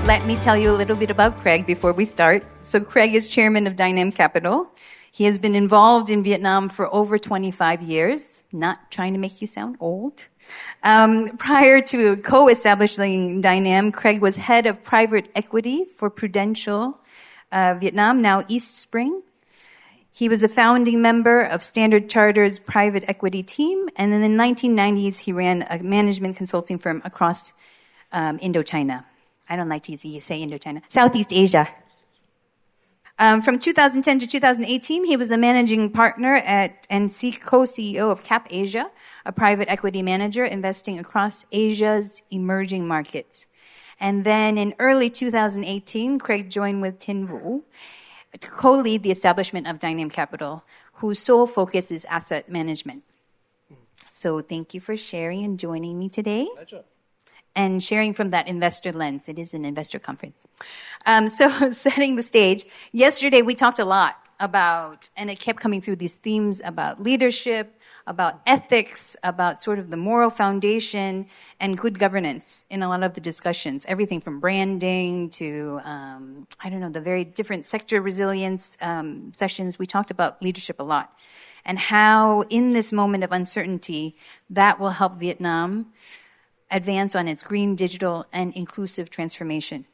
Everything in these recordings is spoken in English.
Let me tell you a little bit about Craig before we start. So Craig is chairman of Dynam Capital. He has been involved in Vietnam for over 25 years. Not trying to make you sound old. Prior to co-establishing Dynam, Craig was head of private equity for Prudential Vietnam, now East Spring. He was a founding member of Standard Chartered's private equity team, and in the 1990s, he ran a management consulting firm across Indochina. I don't like to say Indochina. Southeast Asia. From 2010 to 2018, he was a managing partner at and co-CEO of Cap Asia, a private equity manager investing across Asia's emerging markets. And then in early 2018, Craig joined with Tin Vu to co-lead the establishment of Dynam Capital, whose sole focus is asset management. So thank you for sharing and joining me today. Pleasure. And sharing from that investor lens. It is an investor conference. So setting the stage, yesterday we talked a lot about, and it kept coming through these themes about leadership, about ethics, about sort of the moral foundation and good governance in a lot of the discussions. Everything from branding to, the very different sector resilience sessions. We talked about leadership a lot and how in this moment of uncertainty, that will help Vietnam advance on its green, digital, and inclusive transformation.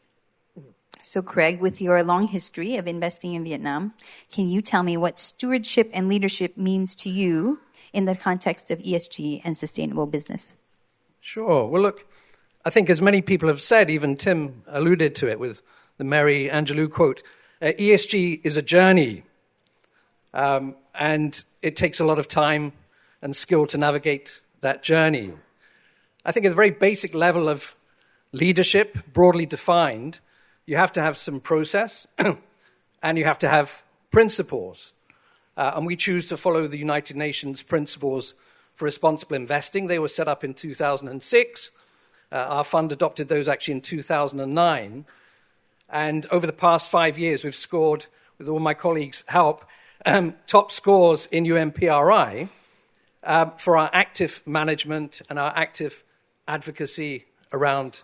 So Craig, with your long history of investing in Vietnam, can you tell me what stewardship and leadership means to you in the context of ESG and sustainable business? Sure. Well, look, I think as many people have said, even Tim alluded to it with the Mary Angelou quote, ESG is a journey, and it takes a lot of time and skill to navigate that journey. I think at the very basic level of leadership, broadly defined, you have to have some process and you have to have principles. And we choose to follow the United Nations Principles for Responsible Investing. They were set up in 2006. Our fund adopted those actually in 2009. And over the past 5 years, we've scored, with all my colleagues' help, top scores in UNPRI for our active management and our active advocacy around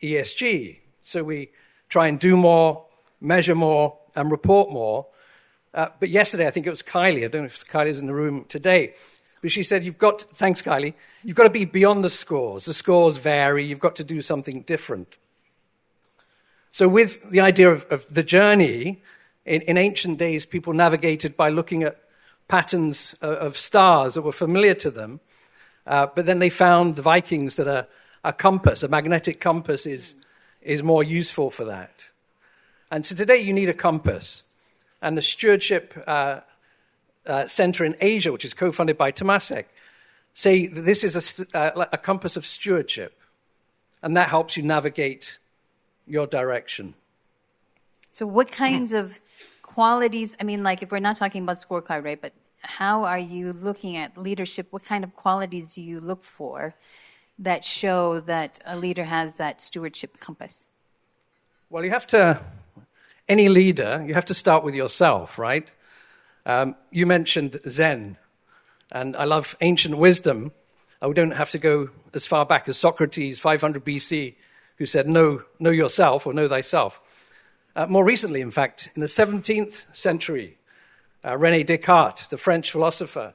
ESG. So we try and do more, measure more, and report more. But yesterday, I think it was Kylie, I don't know if Kylie's in the room today, but she said, thanks Kylie, you've got to be beyond the scores. The scores vary, you've got to do something different. So with the idea of the journey, in ancient days, people navigated by looking at patterns of stars that were familiar to them. But then they found the Vikings that a compass, a magnetic compass, is more useful for that. And so today you need a compass. And the Stewardship Center in Asia, which is co-funded by Temasek, say that this is a compass of stewardship. And that helps you navigate your direction. So what kinds of qualities, if we're not talking about scorecard, right, but how are you looking at leadership? What kind of qualities do you look for that show that a leader has that stewardship compass? Well, any leader, you have to start with yourself, right? You mentioned Zen, and I love ancient wisdom. We don't have to go as far back as Socrates, 500 BC, who said, know yourself or know thyself. More recently, in fact, in the 17th century, René Descartes, the French philosopher,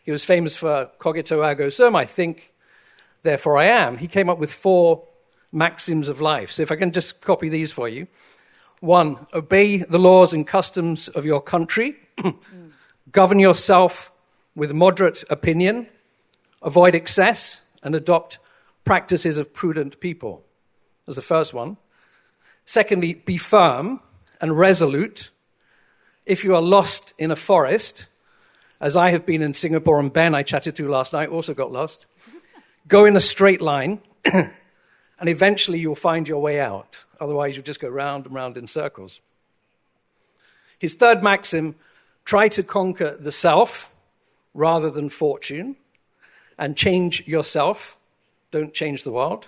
he was famous for cogito ergo sum, I think, therefore I am. He came up with 4 maxims of life. So if I can just copy these for you. 1, obey the laws and customs of your country. Govern yourself with moderate opinion. Avoid excess and adopt practices of prudent people. That's the first one. Secondly, be firm and resolute. If you are lost in a forest, as I have been in Singapore, and Ben I chatted to last night also got lost, go in a straight line, and eventually you'll find your way out. Otherwise, you'll just go round and round in circles. His third maxim, try to conquer the self rather than fortune, and change yourself, don't change the world.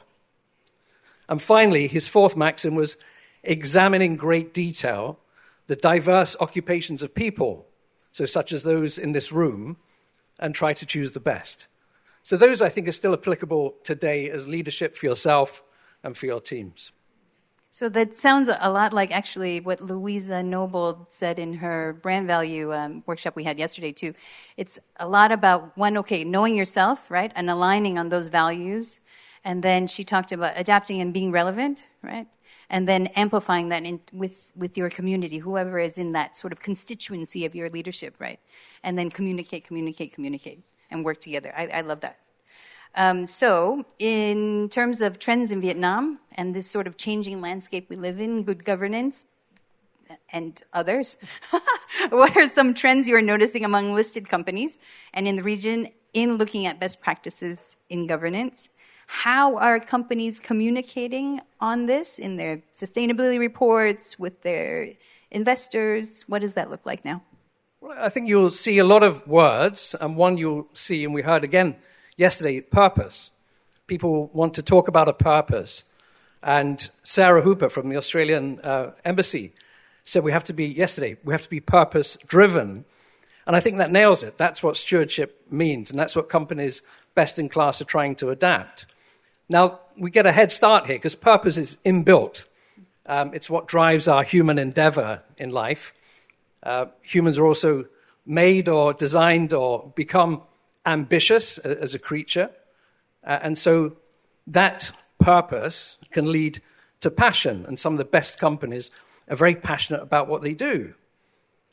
And finally, his fourth maxim was examine in great detail the diverse occupations of people, so such as those in this room, and try to choose the best. So those, I think, are still applicable today as leadership for yourself and for your teams. So that sounds a lot like actually what Louisa Noble said in her brand value workshop we had yesterday too. It's a lot about knowing yourself, right, and aligning on those values. And then she talked about adapting and being relevant, right, and then amplifying that with your community, whoever is in that sort of constituency of your leadership, right, and then communicate, and work together. I love that. So in terms of trends in Vietnam and this sort of changing landscape we live in, good governance and others, what are some trends you are noticing among listed companies and in the region in looking at best practices in governance? How are companies communicating on this in their sustainability reports with their investors? What does that look like now? Well, I think you'll see a lot of words, and one you'll see, and we heard again yesterday, purpose. People want to talk about a purpose. And Sarah Hooper from the Australian Embassy said we have to be purpose-driven. And I think that nails it. That's what stewardship means, and that's what companies best in class are trying to adapt. Now, we get a head start here because purpose is inbuilt. It's what drives our human endeavor in life. Humans are also made or designed or become ambitious as a creature. And so that purpose can lead to passion. And some of the best companies are very passionate about what they do.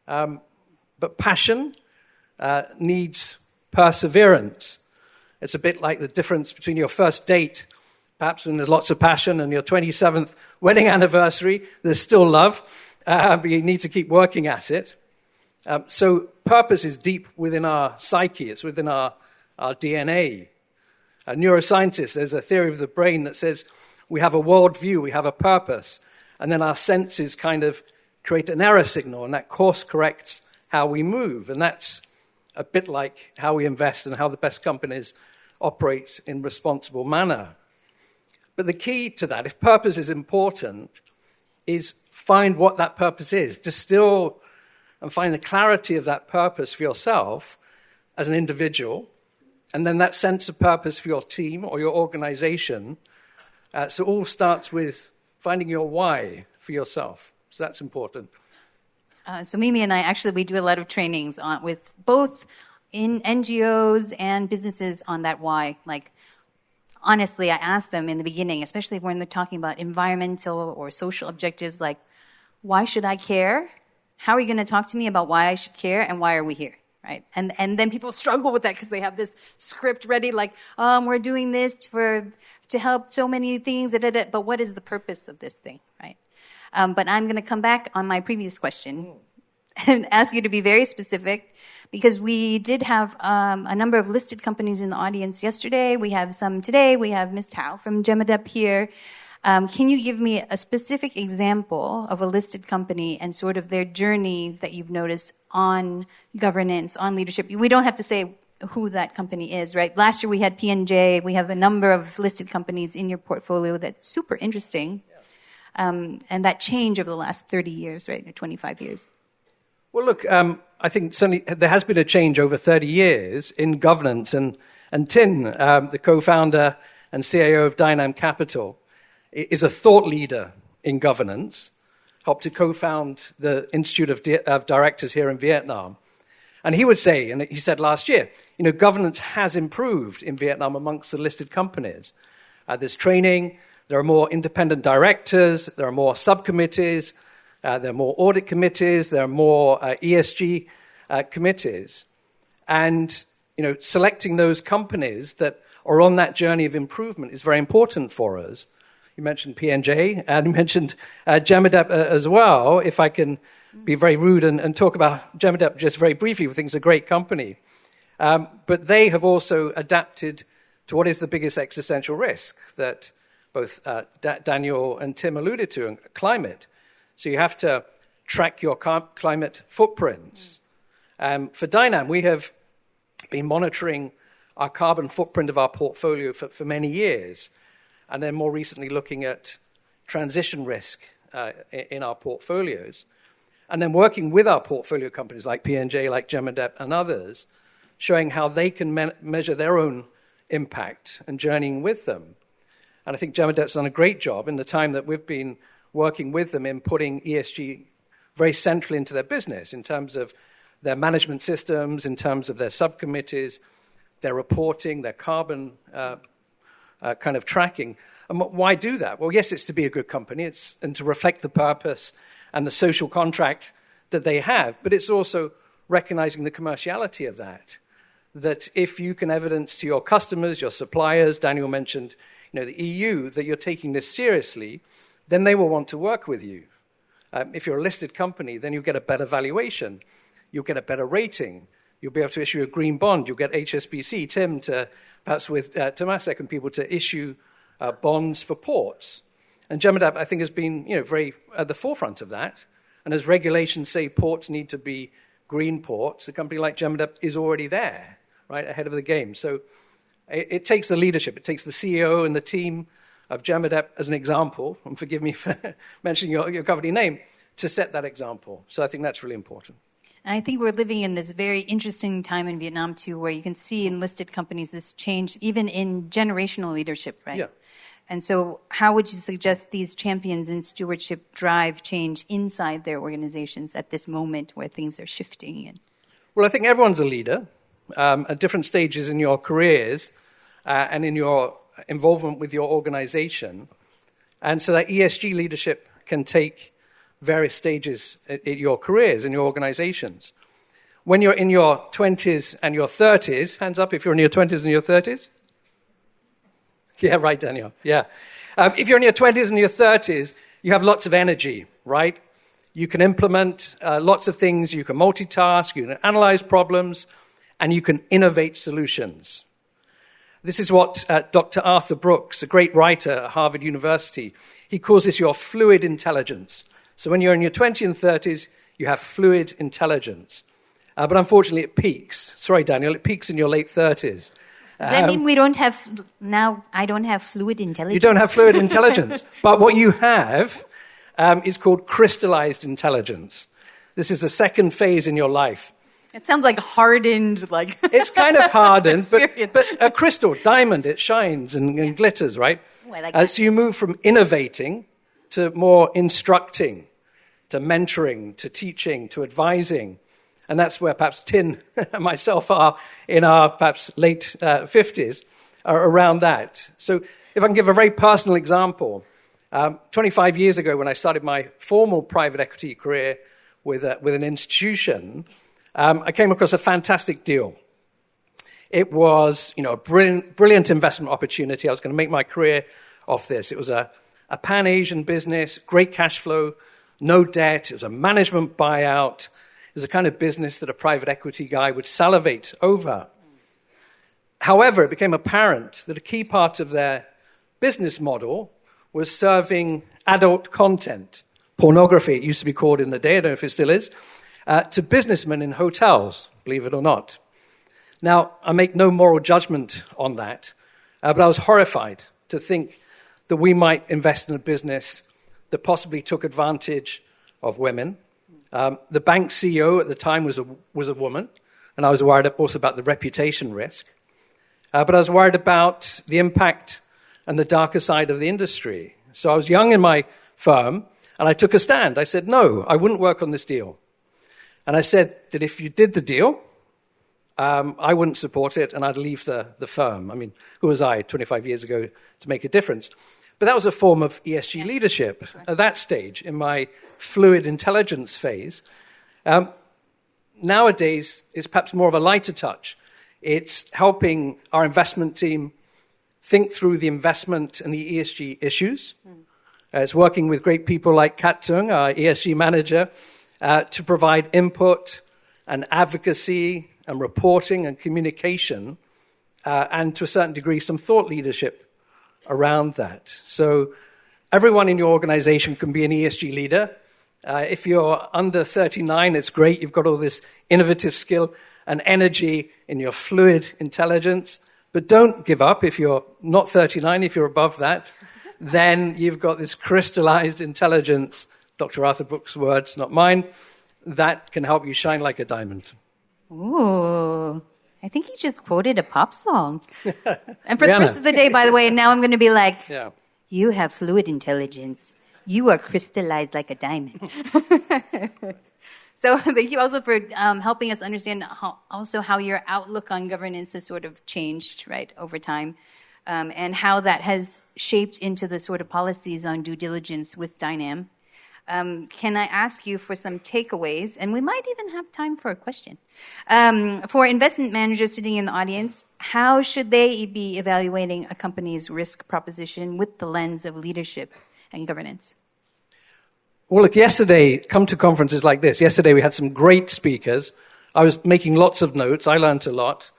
But passion needs perseverance. It's a bit like the difference between your first date, perhaps when there's lots of passion, and your 27th wedding anniversary, there's still love, but you need to keep working at it. So purpose is deep within our psyche. It's within our DNA. Neuroscientists, there's a theory of the brain that says we have a worldview, we have a purpose, and then our senses kind of create an error signal, and that course corrects how we move. And that's a bit like how we invest and how the best companies operate in responsible manner. But the key to that, if purpose is important, is find what that purpose is. Distill and find the clarity of that purpose for yourself as an individual, and then that sense of purpose for your team or your organization. So it all starts with finding your why for yourself. So that's important. So Mimi and I, we do a lot of trainings with both in NGOs and businesses on that why. Like, honestly, I ask them in the beginning, especially when they're talking about environmental or social objectives, like, why should I care? How are you going to talk to me about why I should care and why are we here, right? And then people struggle with that because they have this script ready, like, we're doing this to help so many things, but what is the purpose of this thing, right? But I'm going to come back on my previous question and ask you to be very specific, because we did have a number of listed companies in the audience yesterday. We have some today. We have Ms. Thảo from Dynam here. Can you give me a specific example of a listed company and sort of their journey that you've noticed on governance, on leadership? We don't have to say who that company is, right? Last year we had P&J. We have a number of listed companies in your portfolio that's super interesting. And that change over the last 30 years, right, or 25 years. Well, look, I think certainly there has been a change over 30 years in governance. And Tin, the co-founder and CAO of Dynam Capital, is a thought leader in governance, helped to co-found the Institute of Directors here in Vietnam. And he would say, and he said last year, governance has improved in Vietnam amongst the listed companies. There's training, there are more independent directors, there are more subcommittees, there are more audit committees, there are more ESG committees. And, selecting those companies that are on that journey of improvement is very important for us. You mentioned P&J, and you mentioned Gemadep as well. If I can be very rude and talk about Gemadep just very briefly, we think it's a great company. But they have also adapted to what is the biggest existential risk that both Daniel and Tim alluded to, climate. So you have to track your climate footprints. For Dynam, we have been monitoring our carbon footprint of our portfolio for many years, and then more recently looking at transition risk in our portfolios, and then working with our portfolio companies like P&J, like Gemadep, and others, showing how they can measure their own impact and journeying with them. And I think Gemadep's done a great job in the time that we've been working with them in putting ESG very centrally into their business in terms of their management systems, in terms of their subcommittees, their reporting, their carbon kind of tracking. And why do that? Well, yes, it's to be a good company, and to reflect the purpose and the social contract that they have, but it's also recognizing the commerciality of that. That if you can evidence to your customers, your suppliers, Daniel mentioned, the EU, that you're taking this seriously, then they will want to work with you. If you're a listed company, then you'll get a better valuation. You'll get a better rating. You'll be able to issue a green bond. You'll get HSBC, Tim, perhaps with Tomasek and people to issue bonds for ports. And Jemadab, I think, has been very at the forefront of that. And as regulations say ports need to be green ports, a company like Jemadab is already there, right, ahead of the game. So it takes the leadership. It takes the CEO and the team of Jemadab as an example, and forgive me for mentioning your company name, to set that example. So I think that's really important. And I think we're living in this very interesting time in Vietnam, too, where you can see in listed companies this change, even in generational leadership, right? Yeah. And so how would you suggest these champions in stewardship drive change inside their organizations at this moment where things are shifting? Well, I think everyone's a leader at different stages in your careers and in your involvement with your organization. And so that ESG leadership can take various stages in your careers, in your organizations. When you're in your 20s and your 30s, hands up if you're in your 20s and your 30s. Yeah, right, Daniel. Yeah. If you're in your 20s and your 30s, you have lots of energy, right? You can implement lots of things. You can multitask. You can analyze problems. And you can innovate solutions. This is what Dr. Arthur Brooks, a great writer at Harvard University, he calls this your fluid intelligence. So when you're in your 20s and 30s, you have fluid intelligence. But unfortunately, it peaks. Sorry, Daniel, it peaks in your late 30s. Does that mean we don't have, now I don't have fluid intelligence? You don't have fluid intelligence. But what you have is called crystallized intelligence. This is the second phase in your life. It sounds like hardened, like... It's kind of hardened, but a crystal, diamond, it shines and glitters, right? Oh, I like that. So you move from innovating to more instructing, to mentoring, to teaching, to advising. And that's where perhaps Tin and myself are in our perhaps late 50s, are around that. So if I can give a very personal example, 25 years ago when I started my formal private equity career with an institution, I came across a fantastic deal. It was, a brilliant investment opportunity. I was going to make my career off this. It was a Pan-Asian business, great cash flow, no debt. It was a management buyout. It was the kind of business that a private equity guy would salivate over. However, it became apparent that a key part of their business model was serving adult content, pornography, it used to be called in the day, I don't know if it still is, to businessmen in hotels, believe it or not. Now, I make no moral judgment on that, but I was horrified to think that we might invest in a business that possibly took advantage of women. The bank CEO at the time was a woman, and I was worried also about the reputation risk. But I was worried about the impact and the darker side of the industry. So I was young in my firm, and I took a stand. I said, no, I wouldn't work on this deal. And I said that if you did the deal, I wouldn't support it, and I'd leave the firm. I mean, who was I 25 years ago to make a difference? But that was a form of ESG leadership at that stage in my fluid intelligence phase. Nowadays, it's perhaps more of a lighter touch. It's helping our investment team think through the investment and the ESG issues. It's working with great people like Kat Tung, our ESG manager, to provide input and advocacy and reporting and communication, and to a certain degree, some thought leadership around that. So everyone in your organization can be an ESG leader. If you're under 39, it's great. You've got all this innovative skill and energy in your fluid intelligence. But don't give up if you're not 39. If you're above that, then you've got this crystallized intelligence, Dr. Arthur Brooks' words, not mine, that can help you shine like a diamond. Ooh, I think he just quoted a pop song. And for the rest of the day, by the way, now I'm going to be like, you have fluid intelligence. You are crystallized like a diamond. So thank you also for helping us understand how your outlook on governance has sort of changed, right, over time, and how that has shaped into the sort of policies on due diligence with Dynam. Can I ask you for some takeaways? And we might even have time for a question. For investment managers sitting in the audience, how should they be evaluating a company's risk proposition with the lens of leadership and governance? Well, look, yesterday, come to conferences like this. Yesterday we had some great speakers. I was making lots of notes. I learned a lot.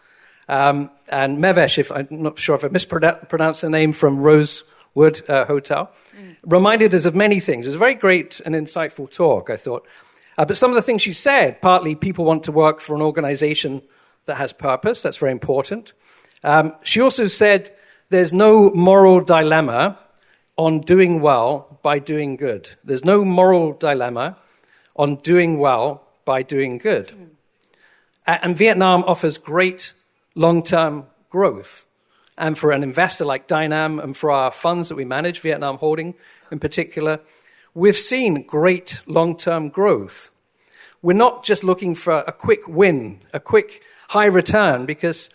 And Mevesh, I'm not sure if I mispronounced the name, from Rosewood Hotel, reminded us of many things. It was a very great and insightful talk, I thought. But some of the things she said, partly people want to work for an organization that has purpose. That's very important. She also said there's no moral dilemma on doing well by doing good. There's no moral dilemma on doing well by doing good. And Vietnam offers great long-term growth. And for an investor like Dynam and for our funds that we manage, Vietnam Holding in particular, we've seen great long-term growth. We're not just looking for a quick win, a quick high return, because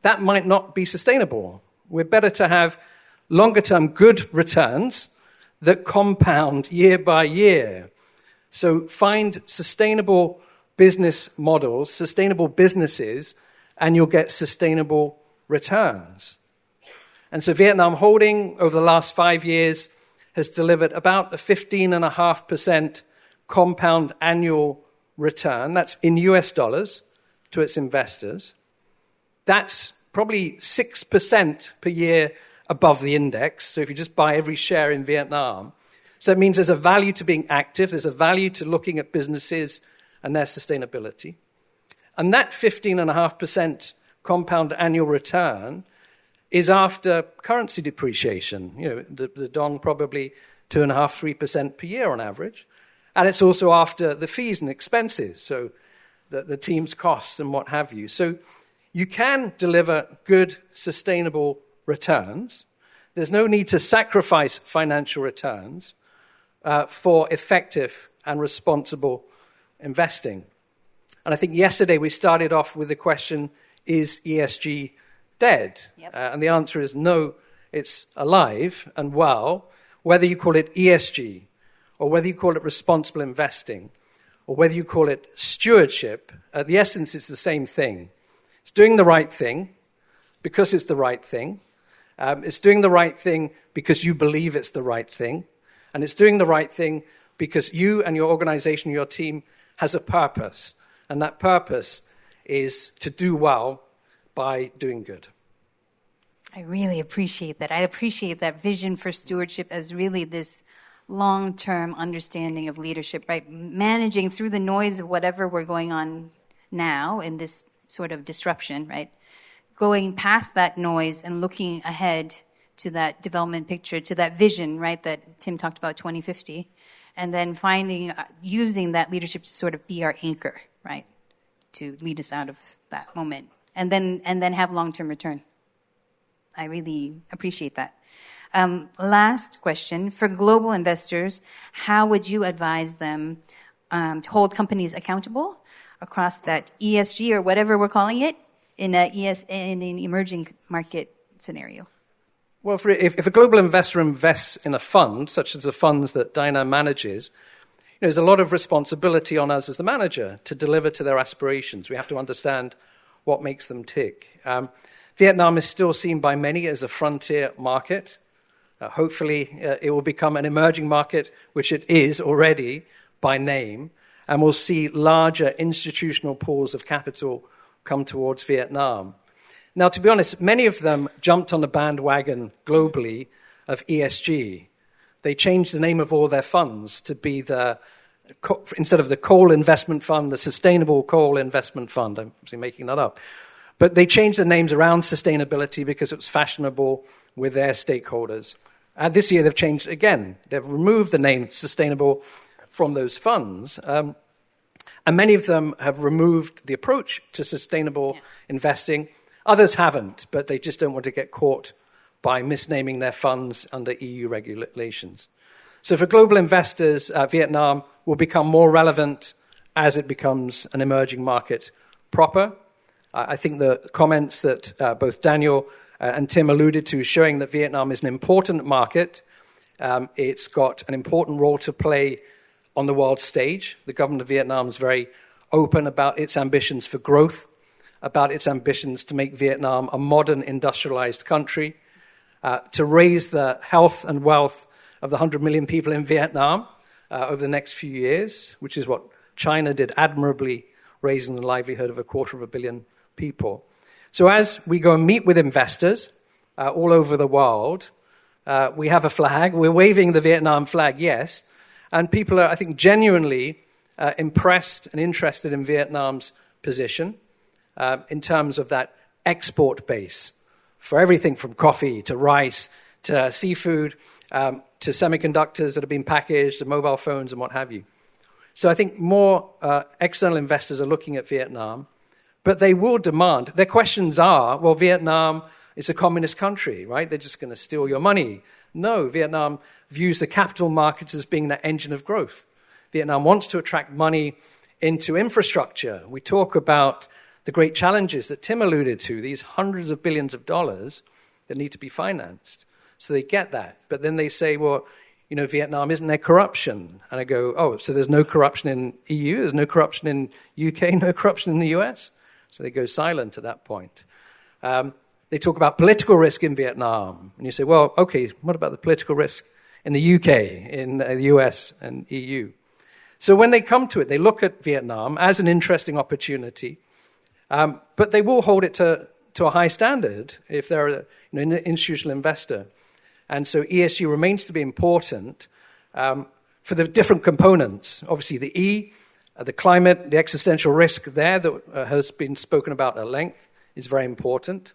that might not be sustainable. We're better to have longer-term good returns that compound year by year. So find sustainable business models, sustainable businesses, and you'll get sustainable returns. And so Vietnam Holding, over the last 5 years, has delivered about a 15.5% compound annual return. That's in US dollars to its investors. That's probably 6% per year above the index. So if you just buy every share in Vietnam, so it means there's a value to being active, there's a value to looking at businesses and their sustainability. And that 15.5% compound annual return is after currency depreciation. You know, the dong probably 2.5-3% per year on average. And it's also after the fees and expenses, so the team's costs and what have you. So you can deliver good, sustainable returns. There's no need to sacrifice financial returns for effective and responsible investing. And I think yesterday we started off with the question, is ESG dead? Yep. And the answer is no, it's alive and well, whether you call it ESG or whether you call it responsible investing or whether you call it stewardship. At the essence, it's the same thing. It's doing the right thing because it's the right thing. It's doing the right thing because you believe it's the right thing. And it's doing the right thing because you and your organization, your team, has a purpose. And that purpose is to do well by doing good. I really appreciate that. I appreciate that vision for stewardship as really this long-term understanding of leadership, right? Managing through the noise of whatever we're going on now in this sort of disruption, right? Going past that noise and looking ahead to that development picture, to that vision, right, that Tim talked about, 2050, and then using that leadership to sort of be our anchor, right, to lead us out of that moment, and then have long-term return. I really appreciate that. Last question. For global investors, how would you advise them to hold companies accountable across that ESG or whatever we're calling it in an emerging market scenario? Well, if a global investor invests in a fund, such as the funds that Dynam manages, there's a lot of responsibility on us as the manager to deliver to their aspirations. We have to understand what makes them tick. Vietnam is still seen by many as a frontier market. Hopefully, it will become an emerging market, which it is already by name, and we'll see larger institutional pools of capital come towards Vietnam. Now, to be honest, many of them jumped on the bandwagon globally of ESG. They changed the name of all their funds to be instead of the coal investment fund, the sustainable coal investment fund. I'm actually making that up. But they changed the names around sustainability because it was fashionable with their stakeholders. And this year they've changed it again. They've removed the name sustainable from those funds. And many of them have removed the approach to sustainable investing. Others haven't, but they just don't want to get caught by misnaming their funds under EU regulations. So for global investors, Vietnam will become more relevant as it becomes an emerging market proper. I think the comments that both Daniel and Tim alluded to, showing that Vietnam is an important market. It's got an important role to play on the world stage. The government of Vietnam is very open about its ambitions for growth, about its ambitions to make Vietnam a modern industrialized country, to raise the health and wealth of the 100 million people in Vietnam over the next few years, which is what China did admirably, raising the livelihood of 250 million people. So as we go and meet with investors all over the world, we have a flag. We're waving the Vietnam flag, yes. And people are, I think, genuinely impressed and interested in Vietnam's position in terms of that export base for everything from coffee to rice to seafood to semiconductors that have been packaged to mobile phones and what have you. So I think more external investors are looking at Vietnam, but they will demand. Their questions are, well, Vietnam is a communist country, right? They're just going to steal your money. No, Vietnam views the capital markets as being the engine of growth. Vietnam wants to attract money into infrastructure. We talk about the great challenges that Tim alluded to, these hundreds of billions of dollars that need to be financed. So they get that. But then they say, well, you know, Vietnam, isn't there corruption? And I go, oh, so there's no corruption in EU, there's no corruption in UK, no corruption in the US? So they go silent at that point. They talk about political risk in Vietnam. And you say, well, okay, what about the political risk in the UK, in the US and EU? So when they come to it, they look at Vietnam as an interesting opportunity, but they will hold it to a high standard if they're an institutional investor. And so ESG remains to be important for the different components. Obviously, the E, the climate, the existential risk there that has been spoken about at length is very important.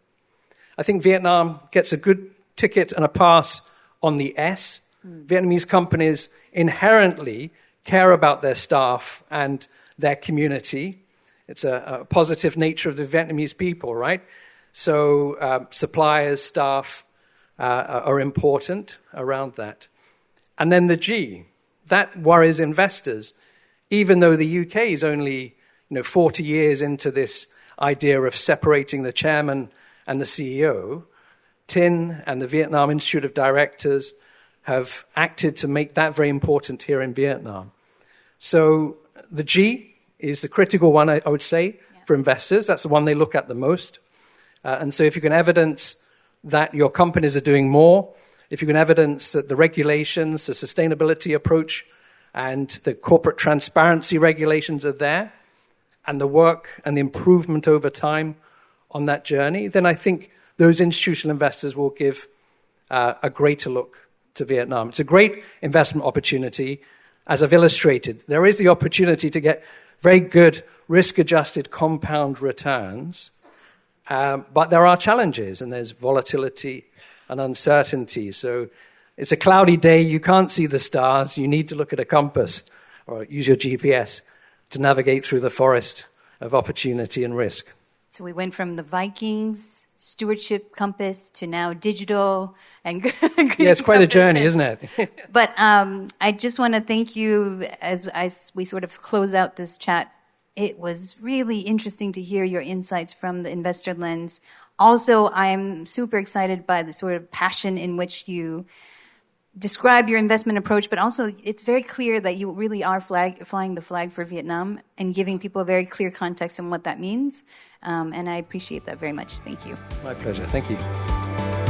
I think Vietnam gets a good ticket and a pass on the S. Vietnamese companies inherently care about their staff and their community. It's a positive nature of the Vietnamese people, right? So suppliers, staff are important around that. And then the G, that worries investors. Even though the UK is only 40 years into this idea of separating the chairman and the CEO, TIN and the Vietnam Institute of Directors have acted to make that very important here in Vietnam. So the G is the critical one, I would say, for investors. That's the one they look at the most. And so if you can evidence that your companies are doing more, if you can evidence that the regulations, the sustainability approach, and the corporate transparency regulations are there, and the work and the improvement over time on that journey, then I think those institutional investors will give a greater look to Vietnam. It's a great investment opportunity. As I've illustrated, there is the opportunity to get very good risk-adjusted compound returns, but there are challenges, and there's volatility and uncertainty. So it's a cloudy day, you can't see the stars, you need to look at a compass or use your GPS to navigate through the forest of opportunity and risk. So we went from the Vikings stewardship compass to now digital and yeah, it's quite a journey, isn't it? But I just want to thank you as we sort of close out this chat. It was really interesting to hear your insights from the investor lens. Also, I am super excited by the sort of passion in which you describe your investment approach, but also it's very clear that you really are flying the flag for Vietnam and giving people a very clear context on what that means. And I appreciate that very much. Thank you. My pleasure. Thank you.